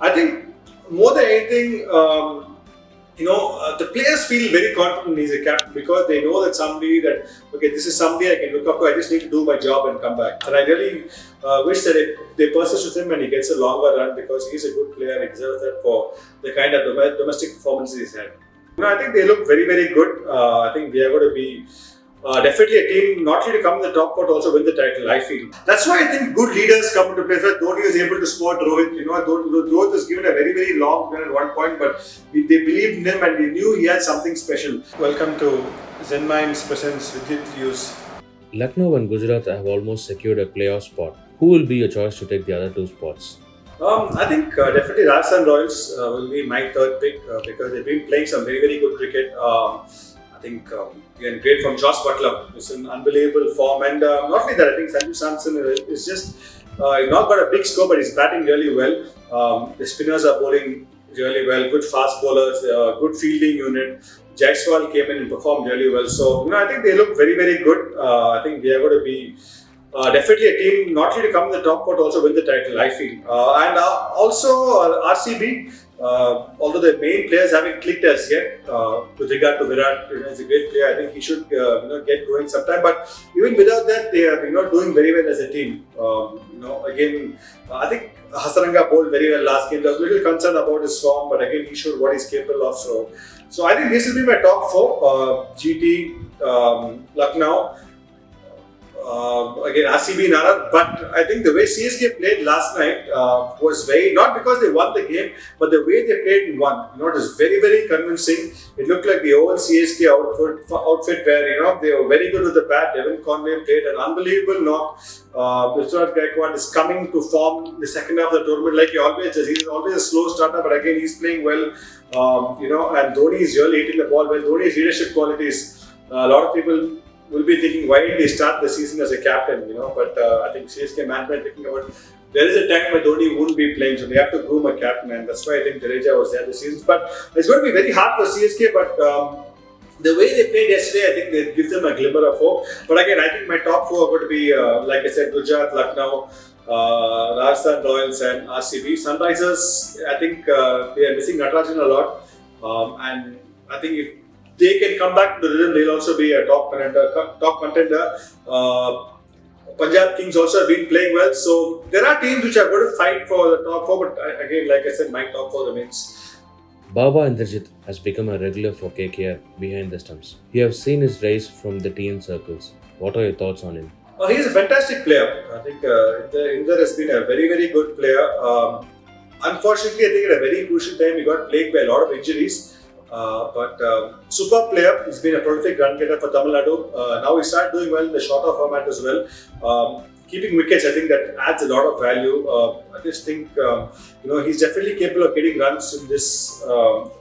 I think more than anything, the players feel very confident he's a captain because they know that okay, this is somebody I can look up to. I just need to do my job and come back. And I really wish that if they persist with him and he gets a longer run because he's a good player and he deserves that for the kind of domestic performances he's had. I think they look very, very good. I think they are going to be definitely a team not only to come in the top but also win the title, I feel. That's why I think good leaders come into play. Dhoni was able to spot Rohit. Rohit was given a very, very long run at one point, but they believed in him and they knew he had something special. Welcome to Zenminds presents Vidyut views. Lucknow and Gujarat have almost secured a playoff spot. Who will be your choice to take the other two spots? I think definitely Rajasthan Royals will be my third pick because they've been playing some very, very good cricket. I think again, great from Josh Butler. It's an unbelievable form, and not only that, I think Sanju Samson is just not got a big score, but he's batting really well. The spinners are bowling really well. Good fast bowlers, good fielding unit. Jaiswal came in and performed really well. So I think they look very, very good. I think they are going to be definitely a team not only to come in the top but also win the title, I feel. And also RCB. Although the main players haven't clicked as yet, with regard to Virat, he's a great player. I think he should get going sometime. But even without that, they are doing very well as a team. Again, I think Hasaranga bowled very well last game. There was a little concern about his form, but again, he showed what he's capable of. So I think this will be my top four: GT, Lucknow. Again, RCB Nara, but I think the way CSK played last night was very, not because they won the game, but the way they played and won. It was very, very convincing. It looked like the old CSK outfit where, they were very good with the bat. Devin Conway played an unbelievable knock. Vidyut Gaikwad is coming to form in the second half of the tournament like he always does. He's always a slow starter, but again, he's playing well. And Dhoni is really hitting the ball well. Dhoni's leadership qualities, a lot of people will be thinking, why did they start the season as a captain? But I think CSK management thinking about there is a time where Dhoni wouldn't be playing, so they have to groom a captain, and that's why I think Jadeja was there this season. But it's going to be very hard for CSK. But the way they played yesterday, I think they give them a glimmer of hope. But again, I think my top four are going to be, like I said, Gujarat, Lucknow, Rajasthan Royals, and RCB. Sunrisers, I think they are missing Natarajan a lot, and I think if they can come back to the rhythm, they'll also be a top contender. Punjab Kings also have been playing well. So there are teams which are going to fight for the top four, but again, like I said, my top four remains. Baba Indrajit has become a regular for KKR behind the stumps. You have seen his rise from the TN circles. What are your thoughts on him? He's a fantastic player. I think Indra has been a very, very good player. Unfortunately, I think at a very crucial time, he got plagued by a lot of injuries. But super player. He's been a prolific run getter for Tamil Nadu. Now he started doing well in the shorter format as well. Keeping wickets, I think that adds a lot of value. I just think he's definitely capable of getting runs in this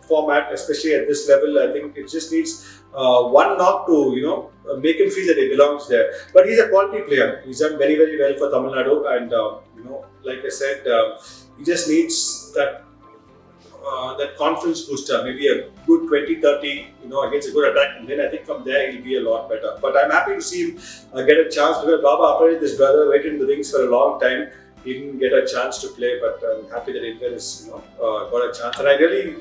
format, especially at this level. I think it just needs one knock to make him feel that he belongs there. But he's a quality player. He's done very, very well for Tamil Nadu, and like I said, he just needs that confidence booster, maybe a good 20-30, against a good attack, and then I think from there he'll be a lot better. But I'm happy to see him get a chance because Baba, apparently this brother waited in the wings for a long time. He didn't get a chance to play, but I'm happy that India has got a chance. And I really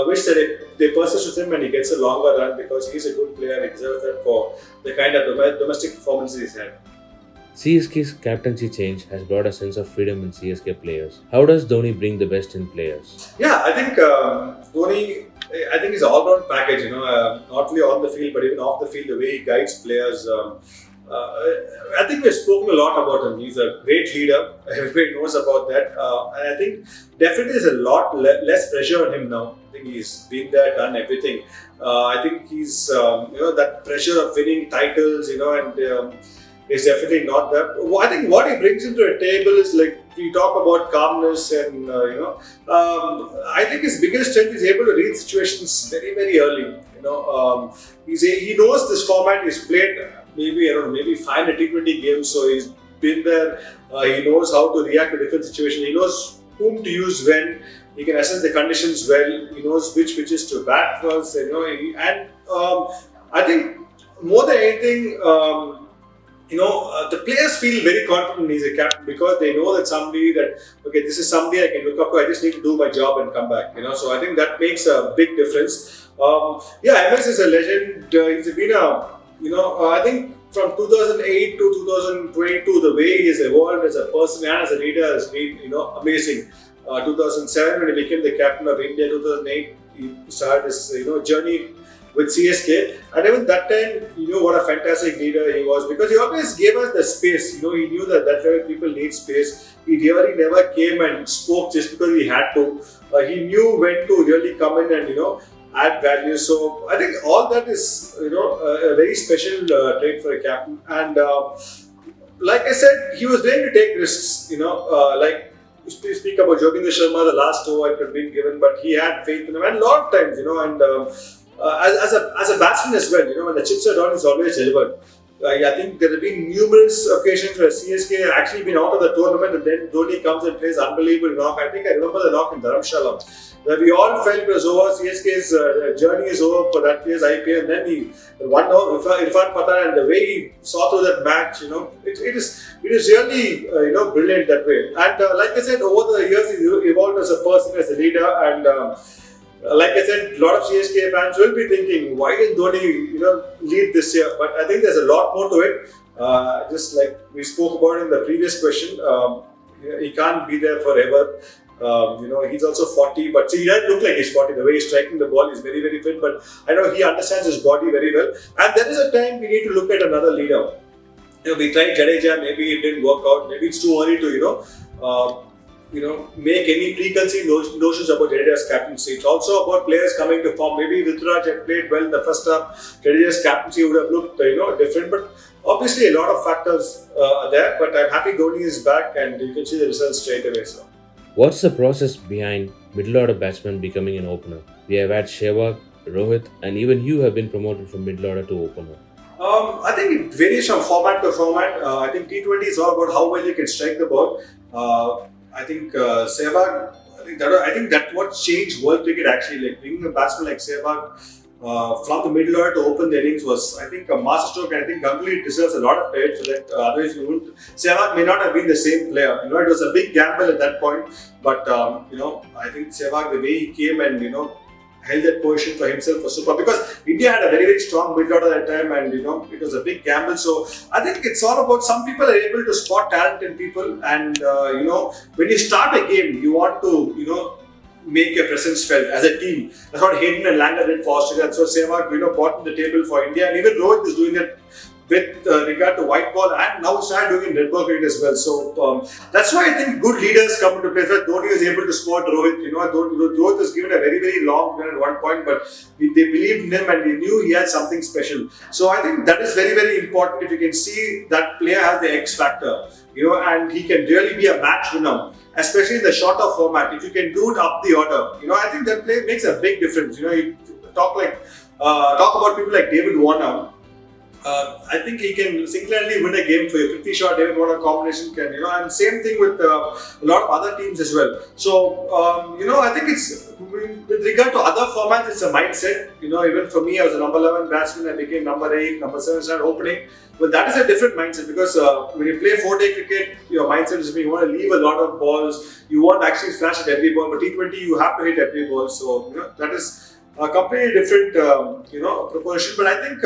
wish that if they persist with him and he gets a longer run because he's a good player and he deserves that for the kind of domestic performances he's had. CSK's captaincy change has brought a sense of freedom in CSK players. How does Dhoni bring the best in players? Yeah, I think Dhoni, I think he's an all-round package, not only on the field but even off the field, the way he guides players. I think we've spoken a lot about him. He's a great leader. Everybody knows about that. And I think definitely there's a lot less pressure on him now. I think he's been there, done everything. I think he's, that pressure of winning titles, and is definitely not that. I think what he brings into a table is like we talk about calmness and I think his biggest strength is able to read situations very, very early. He knows this format. He's played maybe 5 T20 games, so he's been there. He knows how to react to different situations. He knows whom to use when. He can assess the conditions well. He knows which pitches to bat first. I think more than anything. the players feel very confident he's a captain because they know that somebody that, okay, this is somebody I can look up to. I just need to do my job and come back. So I think that makes a big difference. Yeah, MS is a legend. He's been I think from 2008 to 2022, the way he has evolved as a person and as a leader has been, amazing. 2007 when he became the captain of India, 2008 he started his, journey with CSK, and even that time, what a fantastic leader he was because he always gave us the space. He knew that level people need space. He really never came and spoke just because he had to. He knew when to really come in and add value. So I think all that is a very special trait for a captain. And like I said, he was willing to take risks. Like you speak about Joginder Sharma, the last over it could have been given, but he had faith in him. And a lot of times, and as a batsman as well, when the chips are down, he's always delivered. I think there have been numerous occasions where CSK have actually been out of the tournament and then Dhoni comes and plays unbelievable knock. I think I remember the knock in Dharamshala where we all felt it was over. CSK's journey is over for that year's IPL, and then he won over Irfan Pathan, and the way he saw through that match, it is really brilliant that way. And like I said, over the years he evolved as a person, as a leader, and like I said, a lot of CSK fans will be thinking, why didn't Dhoni, lead this year? But I think there's a lot more to it. Just like we spoke about in the previous question, he can't be there forever. He's also 40, but see, he doesn't look like he's 40. The way he's striking the ball is very, very fit. But I know he understands his body very well. And there is a time we need to look at another leader. We tried Jadeja, maybe it didn't work out. Maybe it's too early to, make any preconceived notions about Jadeja's captaincy. It's also about players coming to form. Maybe Vidyut had played well in the first half. Jadeja's captaincy would have looked, different. But obviously, a lot of factors are there. But I'm happy Dhoni is back, and you can see the results straight away. So, What's the process behind middle order batsman becoming an opener? We have had Sehwag, Rohit, and even you have been promoted from middle order to opener. I think it varies from format to format. I think T20 is all about how well you can strike the ball. I think Sehwag, I think that what changed world cricket actually. Like bringing a batsman like Sehwag from the middle order to open the innings was, I think, a masterstroke, and I think Ganguly deserves a lot of credit for that. Otherwise, Sehwag may not have been the same player. It was a big gamble at that point, but I think Sehwag, the way he came and held that position for himself was super, because India had a very, very strong middle order at that time, and it was a big gamble. So I think it's all about, some people are able to spot talent in people, and when you start a game, you want to make your presence felt as a team. That's what Hayden and Langer did for Australia. And so Sehwag brought the table for India, and even Rohit is doing it with regard to white ball, and now started doing red ball cricket as well. So that's why I think good leaders come into play. Dhoni was able to spot Rohit. Rohit was given a very, very long run at one point, but they believed in him and they knew he had something special. So I think that is very, very important. If you can see that player has the X factor, and he can really be a match winner, especially in the shorter format. If you can do it up the order, I think that play makes a big difference. You talk about people like David Warner. I think he can single-handedly win a game for you. 50 shot David Warner combination can, and same thing with a lot of other teams as well. So, I think it's, with regard to other formats, it's a mindset. Even for me, I was a number 11 batsman, I became number 8, number 7 started opening. But that is a different mindset, because when you play 4-day cricket, your mindset is you want to leave a lot of balls. You want to actually flash at every ball, but T20, you have to hit every ball. So, that is a completely different, proportion. But I think,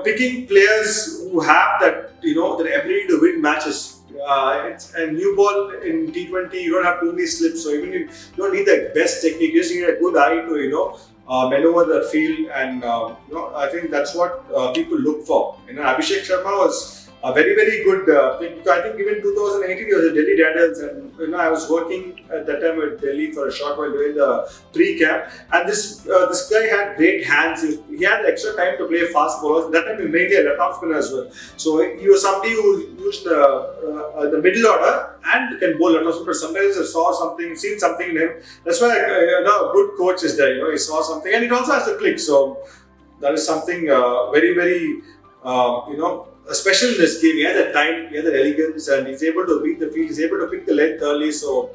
picking players who have that, that ability to win matches. It's a new ball in T20. You don't have too many slips, so even you don't need the best technique. You just need a good eye to, maneuver the field, and I think that's what people look for. Abhishek Sharma was a very, very good pick. I think even 2018 he was at Delhi Dandels, and I was working at that time with Delhi for a short while doing the pre-camp, and this guy had great hands. He had extra time to play fast bowlers. That time he made a left-arm spinner as well. So he was somebody who used the middle order and can bowl left-arm spinner. But sometimes I seen something in him. That's why a good coach is there. He saw something, and it also has to click. So that is something very, very special in this game. He has that time, he has that elegance, and he's able to read the field, he's able to pick the length early. So,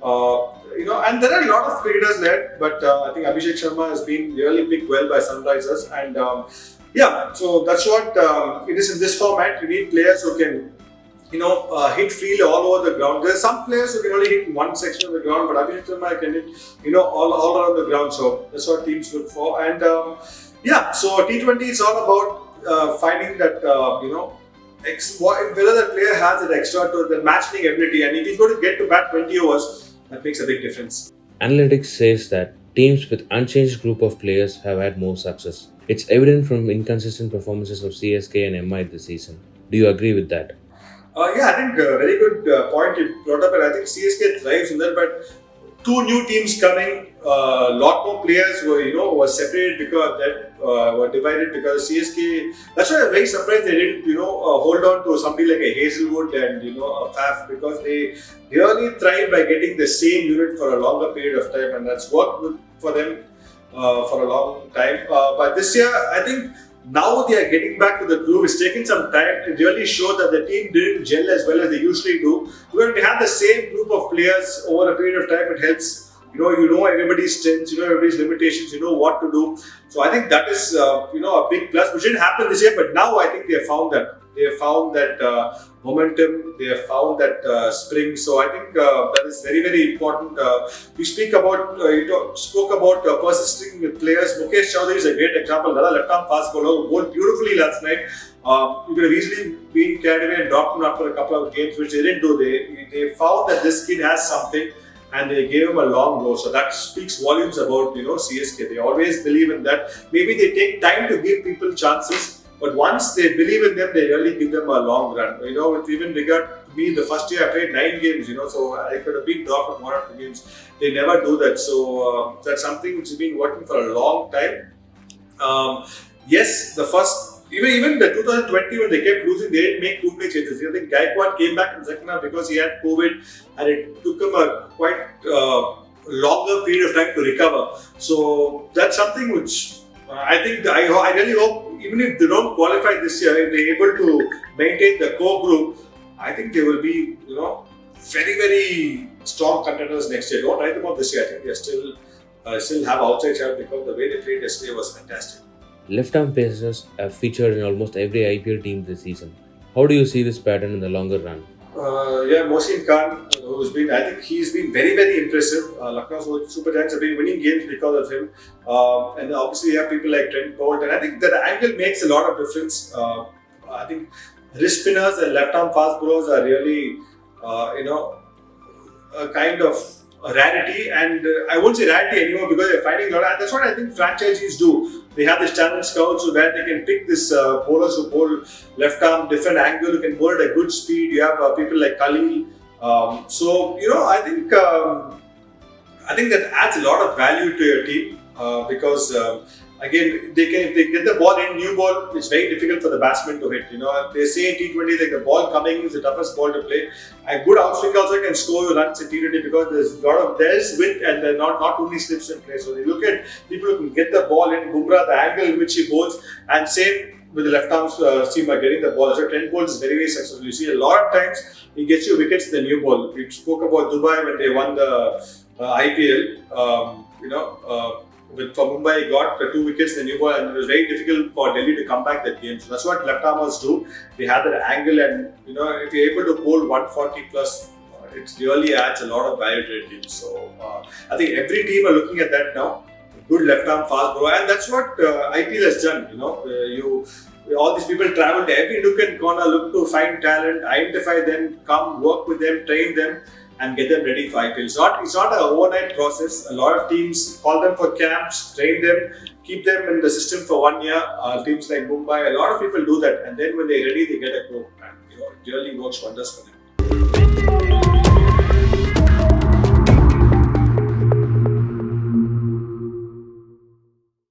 and there are a lot of cricketers there, but I think Abhishek Sharma has been really picked well by Sunrisers, and Yeah, so that's what it is in this format. You need players who can, hit field all over the ground. There are some players who can only hit one section of the ground, but Abhishek Sharma can hit, all around the ground. So that's what teams look for. And yeah, so T20 is all about finding that, whether the player has that extra to the match winning ability, and if he's going to get to bat 20 overs, that makes a big difference. Analytics says that teams with unchanged group of players have had more success. It's evident from inconsistent performances of CSK and MI this season. Do you agree with that? Yeah, I think very good point you brought up, and I think CSK thrives in that. But two new teams coming, a lot more players were separated because that were divided because CSK. That's why I'm very surprised they didn't hold on to somebody like a Hazelwood and a Faf, because they really thrive by getting the same unit for a longer period of time, and that's worked good for them for a long time. But this year, I think. Now they are getting back to the groove. It's taken some time to really show that the team didn't gel as well as they usually do. When we have the same group of players over a period of time, it helps. You know everybody's strengths, everybody's limitations, you know what to do. So I think that is a big plus, which didn't happen this year, but now I think they have found that. They have found that momentum. They have found that spring. So I think that is very, very important. We spoke about persisting with players. Mukesh Chowdhury is a great example. Another left-arm fast bowler who bowled beautifully last night. You could have easily been carried away and dropped him after a couple of games, which they didn't do. They found that this kid has something, and they gave him a long go. So that speaks volumes about CSK. They always believe in that. Maybe they take time to give people chances. But once they believe in them, they really give them a long run. With even regard to me, the first year I played 9 games, so I could have been dropped in 1 or 2 games. They never do that. So that's something which has been working for a long time. Yes, the first, even the 2020 when they kept losing, they didn't make too many changes. I think Gaikwad came back in the second half because he had COVID, and it took him a quite longer period of time to recover. So that's something which I really hope, even if they don't qualify this year, if they're able to maintain the core group, I think they will be, very, very strong contenders next year. Don't write about this year. I think they still have outside shot because the way they played yesterday was fantastic. Left-arm pacers have featured in almost every IPL team this season. How do you see this pattern in the longer run? Mohsin Khan, I think he's been very, very impressive. Lucknow Super Giants have been winning games because of him. And obviously you have people like Trent Bolt, and I think that angle makes a lot of difference. I think wrist spinners and left-arm fast bowlers are really, a kind of a rarity, and I won't say rarity anymore because they're finding a lot. And that's what I think franchisees do. They have this talent scouts so that they can pick this bowlers who bowl left arm, different angle, who can bowl at a good speed. You have people like Khalil. I think that adds a lot of value to your team because again, if they get the ball in, new ball, it's very difficult for the batsman to hit. They say in T20 like the ball coming is the toughest ball to play. A good outswing also can score you runs in T20 because there's width and there are not too many slips in play. So they look at people who can get the ball in, Bumrah, the angle in which he bowls, and same with the left arm seam by getting the ball. So Trent Bolt is very, very successful. You see a lot of times he gets you wickets in the new ball. We spoke about Dubai when they won the IPL. For Mumbai, he got 2 wickets in the new ball, and it was very difficult for Delhi to come back that game. So that's what left-armers do. They have that angle, and if you're able to bowl 140 plus, it really adds a lot of value to your team. So I think every team are looking at that now. Good left-arm fast bowler, and that's what IPL has done. All these people travel to every nook and corner, look to find talent, identify them, come work with them, train them, and get them ready for IPL. It's not an overnight process. A lot of teams call them for camps, train them, keep them in the system for 1 year. Teams like Mumbai, a lot of people do that, and then when they're ready, they get a group, and it really works wonders for them.